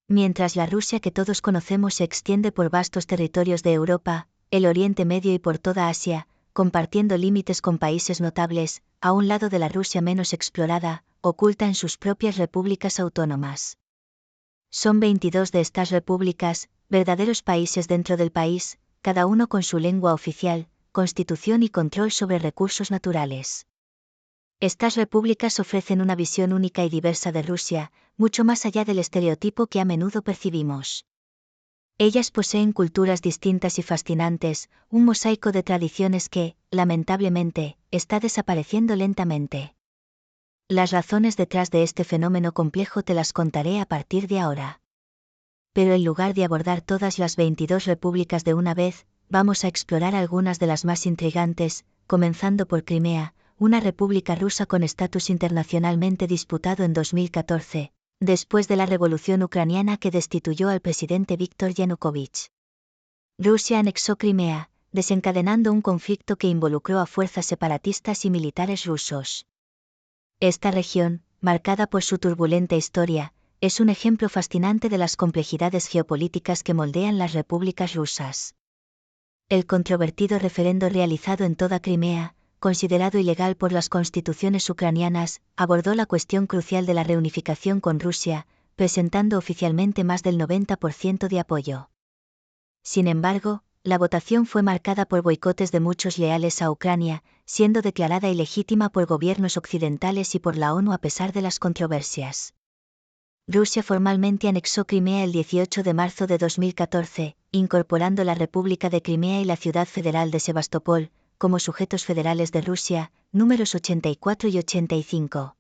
Mientras la Rusia que todos conocemos se extiende por vastos territorios de Europa, el Oriente Medio y por toda Asia, compartiendo límites con países notables, a un lado de la Rusia menos explorada, oculta en sus propias repúblicas autónomas. Son 22 de estas repúblicas, verdaderos países dentro del país, cada uno con su lengua oficial, constitución y control sobre recursos naturales. Estas repúblicas ofrecen una visión única y diversa de Rusia, mucho más allá del estereotipo que a menudo percibimos. Ellas poseen culturas distintas y fascinantes, un mosaico de tradiciones que, lamentablemente, está desapareciendo lentamente. Las razones detrás de este fenómeno complejo te las contaré a partir de ahora. Pero en lugar de abordar todas las 22 repúblicas de una vez, vamos a explorar algunas de las más intrigantes, comenzando por Crimea, una república rusa con estatus internacionalmente disputado en 2014, después de la revolución ucraniana que destituyó al presidente Víktor Yanukovych. Rusia anexó Crimea, desencadenando un conflicto que involucró a fuerzas separatistas y militares rusos. Esta región, marcada por su turbulenta historia, es un ejemplo fascinante de las complejidades geopolíticas que moldean las repúblicas rusas. El controvertido referendo realizado en toda Crimea, considerado ilegal por las constituciones ucranianas, abordó la cuestión crucial de la reunificación con Rusia, presentando oficialmente más del 90% de apoyo. Sin embargo, la votación fue marcada por boicotes de muchos leales a Ucrania, siendo declarada ilegítima por gobiernos occidentales y por la ONU a pesar de las controversias. Rusia formalmente anexó Crimea el 18 de marzo de 2014, incorporando la República de Crimea y la ciudad federal de Sebastopol, como sujetos federales de Rusia, números 84 y 85.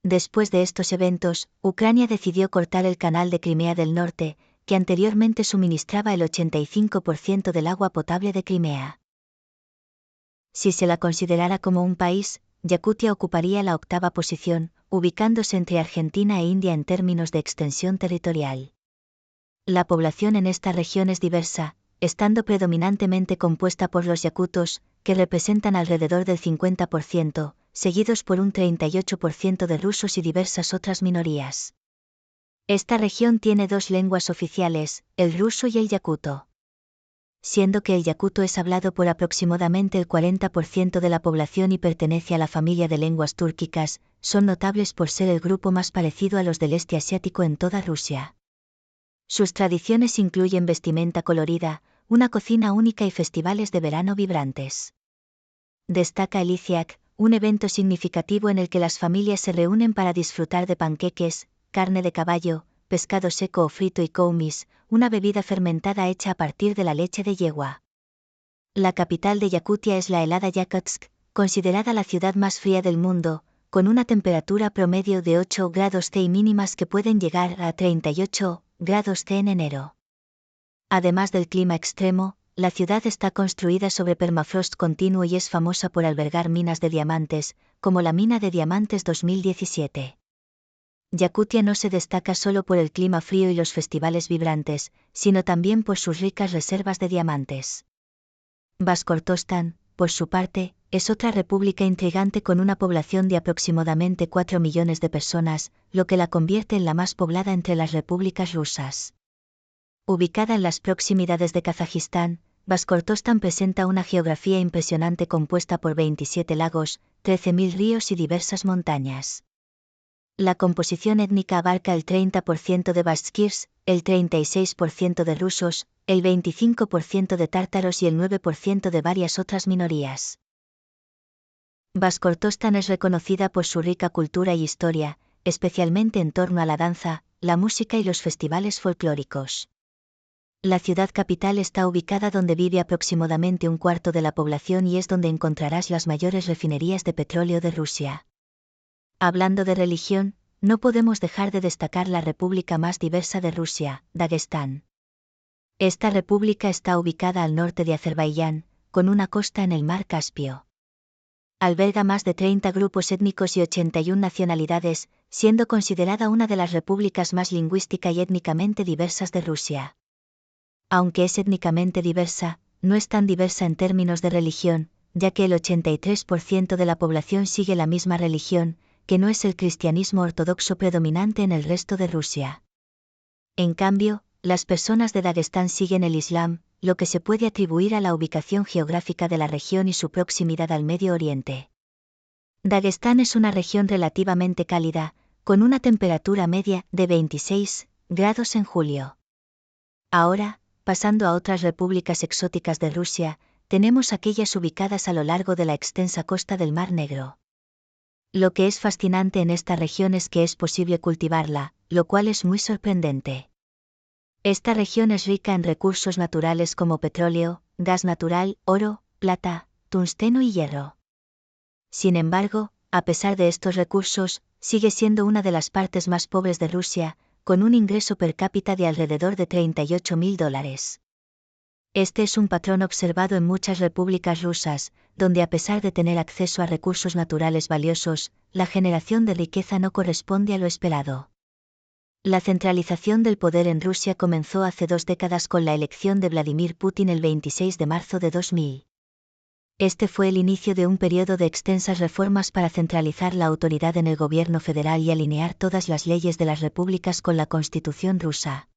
Después de estos eventos, Ucrania decidió cortar el canal de Crimea del Norte, que anteriormente suministraba el 85% del agua potable de Crimea. Si se la considerara como un país, Yakutia ocuparía la 8ª posición, ubicándose entre Argentina e India en términos de extensión territorial. La población en esta región es diversa, estando predominantemente compuesta por los yakutos, que representan alrededor del 50%, seguidos por un 38% de rusos y diversas otras minorías. Esta región tiene 2 lenguas oficiales, el ruso y el yakuto. Siendo que el yakuto es hablado por aproximadamente el 40% de la población y pertenece a la familia de lenguas túrquicas, son notables por ser el grupo más parecido a los del este asiático en toda Rusia. Sus tradiciones incluyen vestimenta colorida, una cocina única y festivales de verano vibrantes. Destaca el Iziak, un evento significativo en el que las familias se reúnen para disfrutar de panqueques, carne de caballo, pescado seco o frito y koumis, una bebida fermentada hecha a partir de la leche de yegua. La capital de Yakutia es la helada Yakutsk, considerada la ciudad más fría del mundo, con una temperatura promedio de 8 grados C y mínimas que pueden llegar a 38 grados C en enero. Además del clima extremo, la ciudad está construida sobre permafrost continuo y es famosa por albergar minas de diamantes, como la mina de diamantes 2017. Yakutia no se destaca solo por el clima frío y los festivales vibrantes, sino también por sus ricas reservas de diamantes. Bashkortostán, por su parte, es otra república intrigante con una población de aproximadamente 4 millones de personas, lo que la convierte en la más poblada entre las repúblicas rusas. Ubicada en las proximidades de Kazajistán, Bashkortostán presenta una geografía impresionante compuesta por 27 lagos, 13.000 ríos y diversas montañas. La composición étnica abarca el 30% de bashkirs, el 36% de rusos, el 25% de tártaros y el 9% de varias otras minorías. Bashkortostán es reconocida por su rica cultura y historia, especialmente en torno a la danza, la música y los festivales folclóricos. La ciudad capital está ubicada donde vive aproximadamente un cuarto de la población y es donde encontrarás las mayores refinerías de petróleo de Rusia. Hablando de religión, no podemos dejar de destacar la república más diversa de Rusia, Daguestán. Esta república está ubicada al norte de Azerbaiyán, con una costa en el mar Caspio. Alberga más de 30 grupos étnicos y 81 nacionalidades, siendo considerada una de las repúblicas más lingüística y étnicamente diversas de Rusia. Aunque es étnicamente diversa, no es tan diversa en términos de religión, ya que el 83% de la población sigue la misma religión, que no es el cristianismo ortodoxo predominante en el resto de Rusia. En cambio, las personas de Dagestán siguen el Islam, lo que se puede atribuir a la ubicación geográfica de la región y su proximidad al Medio Oriente. Dagestán es una región relativamente cálida, con una temperatura media de 26 grados en julio. Ahora, pasando a otras repúblicas exóticas de Rusia, tenemos aquellas ubicadas a lo largo de la extensa costa del Mar Negro. Lo que es fascinante en esta región es que es posible cultivarla, lo cual es muy sorprendente. Esta región es rica en recursos naturales como petróleo, gas natural, oro, plata, tungsteno y hierro. Sin embargo, a pesar de estos recursos, sigue siendo una de las partes más pobres de Rusia, con un ingreso per cápita de alrededor de $38.000. Este es un patrón observado en muchas repúblicas rusas, donde a pesar de tener acceso a recursos naturales valiosos, la generación de riqueza no corresponde a lo esperado. La centralización del poder en Rusia comenzó hace 2 décadas con la elección de Vladimir Putin el 26 de marzo de 2000. Este fue el inicio de un periodo de extensas reformas para centralizar la autoridad en el gobierno federal y alinear todas las leyes de las repúblicas con la Constitución rusa.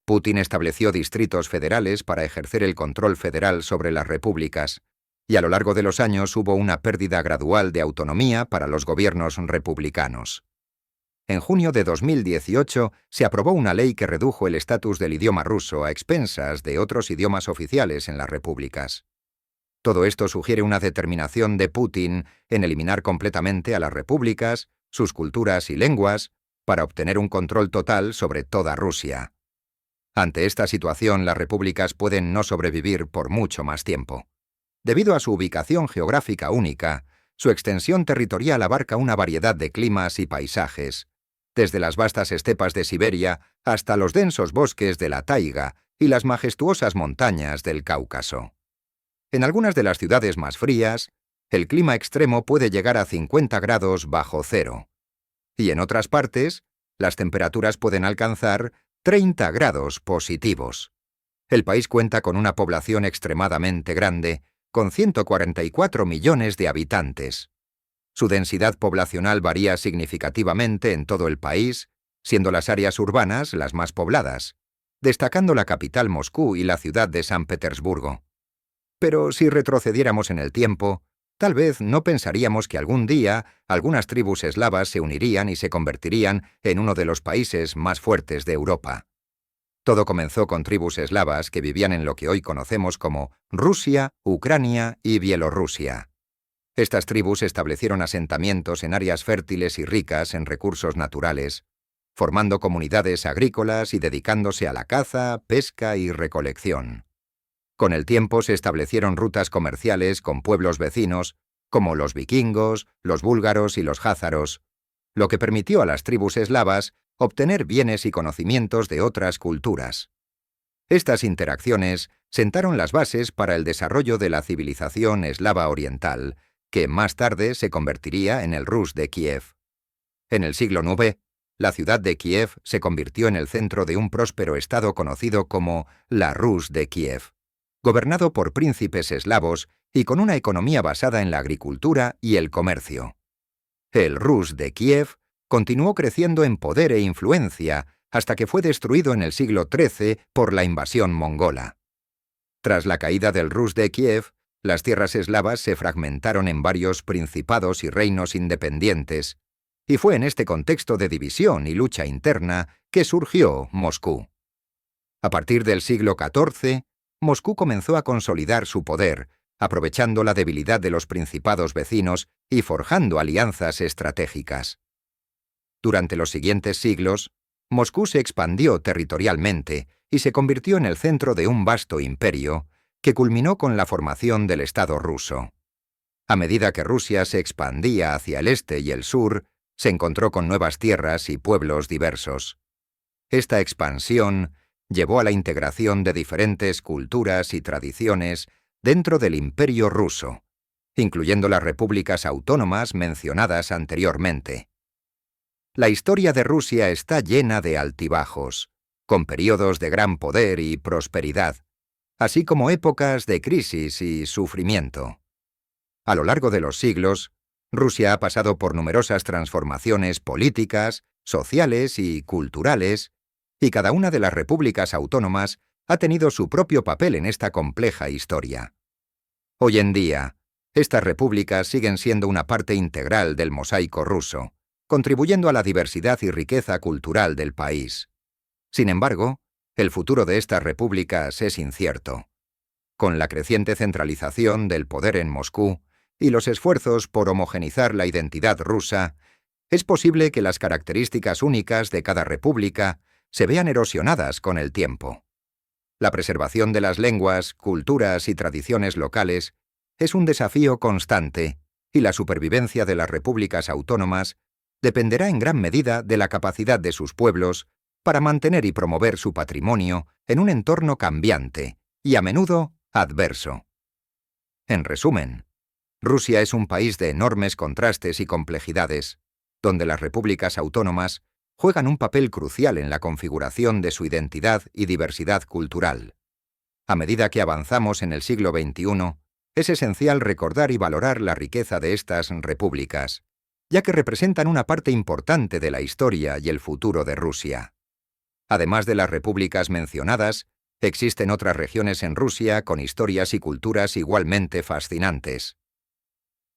Putin estableció distritos federales para ejercer el control federal sobre las repúblicas, y a lo largo de los años hubo una pérdida gradual de autonomía para los gobiernos republicanos. En junio de 2018 se aprobó una ley que redujo el estatus del idioma ruso a expensas de otros idiomas oficiales en las repúblicas. Todo esto sugiere una determinación de Putin en eliminar completamente a las repúblicas, sus culturas y lenguas, para obtener un control total sobre toda Rusia. Ante esta situación, las repúblicas pueden no sobrevivir por mucho más tiempo. Debido a su ubicación geográfica única, su extensión territorial abarca una variedad de climas y paisajes, desde las vastas estepas de Siberia hasta los densos bosques de la taiga y las majestuosas montañas del Cáucaso. En algunas de las ciudades más frías, el clima extremo puede llegar a 50 grados bajo cero, y en otras partes, las temperaturas pueden alcanzar 30 grados positivos. El país cuenta con una población extremadamente grande, con 144 millones de habitantes. Su densidad poblacional varía significativamente en todo el país, siendo las áreas urbanas las más pobladas, destacando la capital Moscú y la ciudad de San Petersburgo. Pero si retrocediéramos en el tiempo, tal vez no pensaríamos que algún día algunas tribus eslavas se unirían y se convertirían en uno de los países más fuertes de Europa. Todo comenzó con tribus eslavas que vivían en lo que hoy conocemos como Rusia, Ucrania y Bielorrusia. Estas tribus establecieron asentamientos en áreas fértiles y ricas en recursos naturales, formando comunidades agrícolas y dedicándose a la caza, pesca y recolección. Con el tiempo se establecieron rutas comerciales con pueblos vecinos, como los vikingos, los búlgaros y los házaros, lo que permitió a las tribus eslavas obtener bienes y conocimientos de otras culturas. Estas interacciones sentaron las bases para el desarrollo de la civilización eslava oriental, que más tarde se convertiría en el Rus de Kiev. En el siglo IX, la ciudad de Kiev se convirtió en el centro de un próspero estado conocido como la Rus de Kiev, gobernado por príncipes eslavos y con una economía basada en la agricultura y el comercio. El Rus de Kiev continuó creciendo en poder e influencia hasta que fue destruido en el siglo XIII por la invasión mongola. Tras la caída del Rus de Kiev, las tierras eslavas se fragmentaron en varios principados y reinos independientes, y fue en este contexto de división y lucha interna que surgió Moscú. A partir del siglo XIV, Moscú comenzó a consolidar su poder, aprovechando la debilidad de los principados vecinos y forjando alianzas estratégicas. Durante los siguientes siglos, Moscú se expandió territorialmente y se convirtió en el centro de un vasto imperio que culminó con la formación del Estado ruso. A medida que Rusia se expandía hacia el este y el sur, se encontró con nuevas tierras y pueblos diversos. Esta expansión llevó a la integración de diferentes culturas y tradiciones dentro del Imperio ruso, incluyendo las repúblicas autónomas mencionadas anteriormente. La historia de Rusia está llena de altibajos, con periodos de gran poder y prosperidad, así como épocas de crisis y sufrimiento. A lo largo de los siglos, Rusia ha pasado por numerosas transformaciones políticas, sociales y culturales, y cada una de las repúblicas autónomas ha tenido su propio papel en esta compleja historia. Hoy en día, estas repúblicas siguen siendo una parte integral del mosaico ruso, contribuyendo a la diversidad y riqueza cultural del país. Sin embargo, el futuro de estas repúblicas es incierto. Con la creciente centralización del poder en Moscú y los esfuerzos por homogeneizar la identidad rusa, es posible que las características únicas de cada república se vean erosionadas con el tiempo. La preservación de las lenguas, culturas y tradiciones locales es un desafío constante, y la supervivencia de las repúblicas autónomas dependerá en gran medida de la capacidad de sus pueblos para mantener y promover su patrimonio en un entorno cambiante y a menudo adverso. En resumen, Rusia es un país de enormes contrastes y complejidades, donde las repúblicas autónomas juegan un papel crucial en la configuración de su identidad y diversidad cultural. A medida que avanzamos en el siglo XXI, es esencial recordar y valorar la riqueza de estas repúblicas, ya que representan una parte importante de la historia y el futuro de Rusia. Además de las repúblicas mencionadas, existen otras regiones en Rusia con historias y culturas igualmente fascinantes.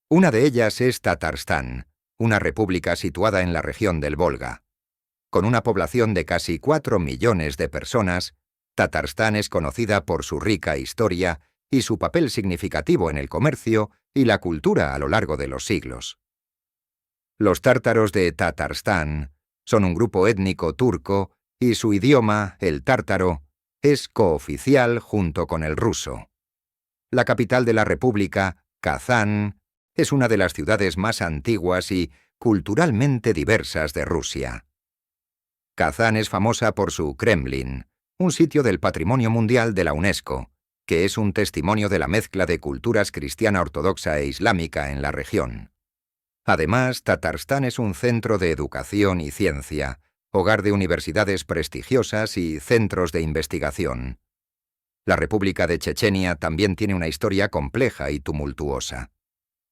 Una de ellas es Tatarstán, una república situada en la región del Volga. Con una población de casi 4 millones de personas, Tatarstán es conocida por su rica historia y su papel significativo en el comercio y la cultura a lo largo de los siglos. Los tártaros de Tatarstán son un grupo étnico turco y su idioma, el tártaro, es cooficial junto con el ruso. La capital de la república, Kazán, es una de las ciudades más antiguas y culturalmente diversas de Rusia. Kazán es famosa por su Kremlin, un sitio del Patrimonio Mundial de la UNESCO, que es un testimonio de la mezcla de culturas cristiana ortodoxa e islámica en la región. Además, Tatarstán es un centro de educación y ciencia, hogar de universidades prestigiosas y centros de investigación. La República de Chechenia también tiene una historia compleja y tumultuosa.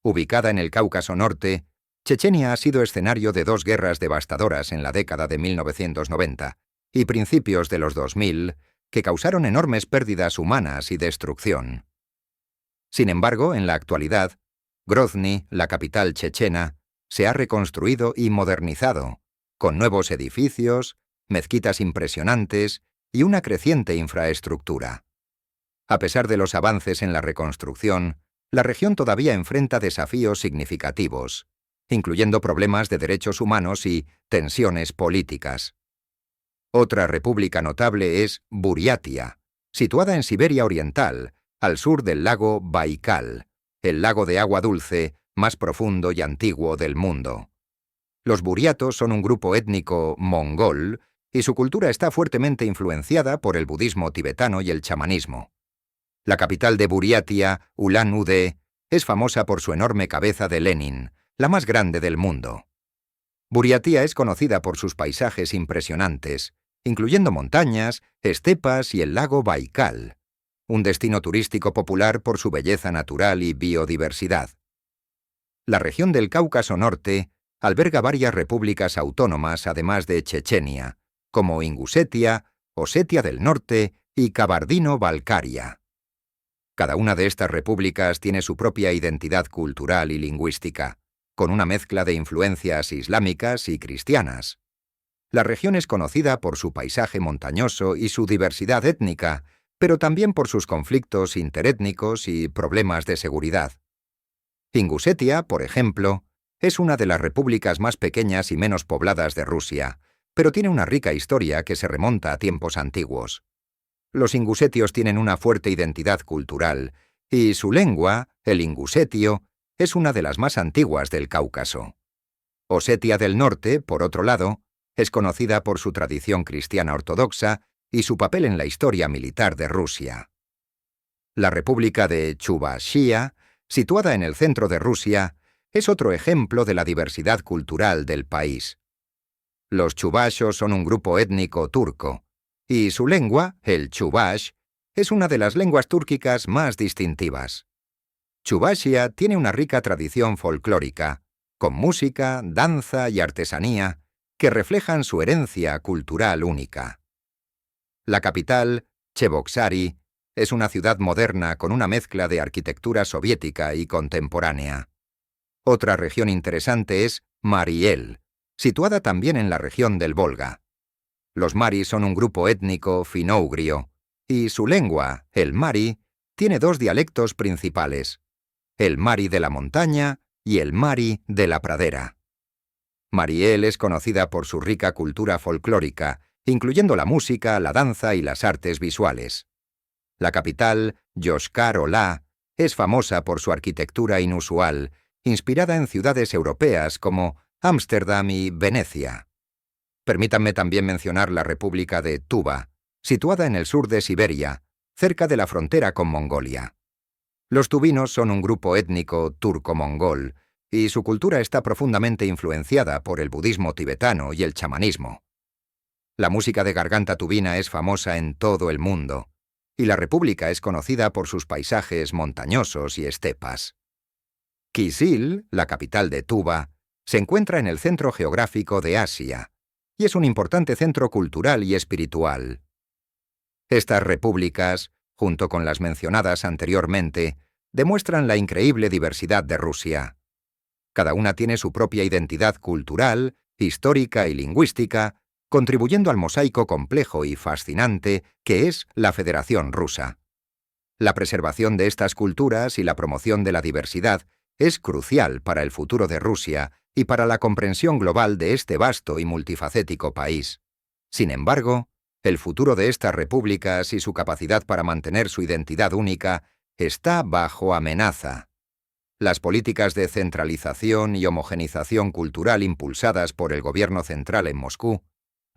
Ubicada en el Cáucaso Norte, Chechenia ha sido escenario de 2 guerras devastadoras en la década de 1990 y principios de los 2000, que causaron enormes pérdidas humanas y destrucción. Sin embargo, en la actualidad, Grozny, la capital chechena, se ha reconstruido y modernizado, con nuevos edificios, mezquitas impresionantes y una creciente infraestructura. A pesar de los avances en la reconstrucción, la región todavía enfrenta desafíos significativos, incluyendo problemas de derechos humanos y tensiones políticas. Otra república notable es Buriatia, situada en Siberia Oriental, al sur del lago Baikal, el lago de agua dulce más profundo y antiguo del mundo. Los buriatos son un grupo étnico mongol y su cultura está fuertemente influenciada por el budismo tibetano y el chamanismo. La capital de Buriatia, Ulan-Ude, es famosa por su enorme cabeza de Lenin, la más grande del mundo. Buriatia es conocida por sus paisajes impresionantes, incluyendo montañas, estepas y el lago Baikal, un destino turístico popular por su belleza natural y biodiversidad. La región del Cáucaso Norte alberga varias repúblicas autónomas además de Chechenia, como Ingusetia, Osetia del Norte y Kabardino-Balkaria. Cada una de estas repúblicas tiene su propia identidad cultural y lingüística, con una mezcla de influencias islámicas y cristianas. La región es conocida por su paisaje montañoso y su diversidad étnica, pero también por sus conflictos interétnicos y problemas de seguridad. Ingusetia, por ejemplo, es una de las repúblicas más pequeñas y menos pobladas de Rusia, pero tiene una rica historia que se remonta a tiempos antiguos. Los ingusetios tienen una fuerte identidad cultural, y su lengua, el ingusetio, es una de las más antiguas del Cáucaso. Osetia del Norte, por otro lado, es conocida por su tradición cristiana ortodoxa y su papel en la historia militar de Rusia. La República de Chuvashia, situada en el centro de Rusia, es otro ejemplo de la diversidad cultural del país. Los chuvashos son un grupo étnico turco, y su lengua, el chuvash, es una de las lenguas túrquicas más distintivas. Chuvashia tiene una rica tradición folclórica, con música, danza y artesanía, que reflejan su herencia cultural única. La capital, Cheboksary, es una ciudad moderna con una mezcla de arquitectura soviética y contemporánea. Otra región interesante es Mariel, situada también en la región del Volga. Los maris son un grupo étnico fino-ugrio, y su lengua, el mari, tiene dos dialectos principales: el mari de la montaña y el mari de la pradera. Mariel es conocida por su rica cultura folclórica, incluyendo la música, la danza y las artes visuales. La capital, Yoshkar-Olá, es famosa por su arquitectura inusual, inspirada en ciudades europeas como Ámsterdam y Venecia. Permítanme también mencionar la República de Tuva, situada en el sur de Siberia, cerca de la frontera con Mongolia. Los tuvinos son un grupo étnico turco-mongol, y su cultura está profundamente influenciada por el budismo tibetano y el chamanismo. La música de garganta tuvina es famosa en todo el mundo, y la república es conocida por sus paisajes montañosos y estepas. Kisil, la capital de Tuva, se encuentra en el centro geográfico de Asia, y es un importante centro cultural y espiritual. Estas repúblicas, junto con las mencionadas anteriormente, demuestran la increíble diversidad de Rusia. Cada una tiene su propia identidad cultural, histórica y lingüística, contribuyendo al mosaico complejo y fascinante que es la Federación Rusa. La preservación de estas culturas y la promoción de la diversidad es crucial para el futuro de Rusia y para la comprensión global de este vasto y multifacético país. Sin embargo, el futuro de estas repúblicas y su capacidad para mantener su identidad única está bajo amenaza. Las políticas de centralización y homogenización cultural impulsadas por el gobierno central en Moscú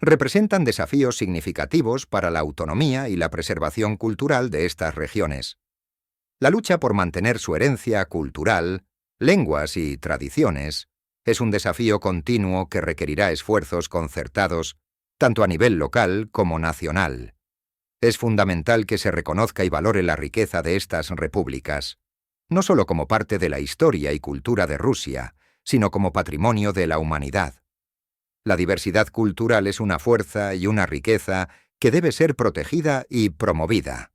representan desafíos significativos para la autonomía y la preservación cultural de estas regiones. La lucha por mantener su herencia cultural, lenguas y tradiciones es un desafío continuo que requerirá esfuerzos concertados, tanto a nivel local como nacional. Es fundamental que se reconozca y valore la riqueza de estas repúblicas, no solo como parte de la historia y cultura de Rusia, sino como patrimonio de la humanidad. La diversidad cultural es una fuerza y una riqueza que debe ser protegida y promovida.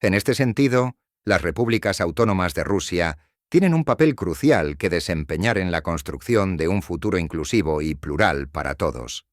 En este sentido, las repúblicas autónomas de Rusia tienen un papel crucial que desempeñar en la construcción de un futuro inclusivo y plural para todos.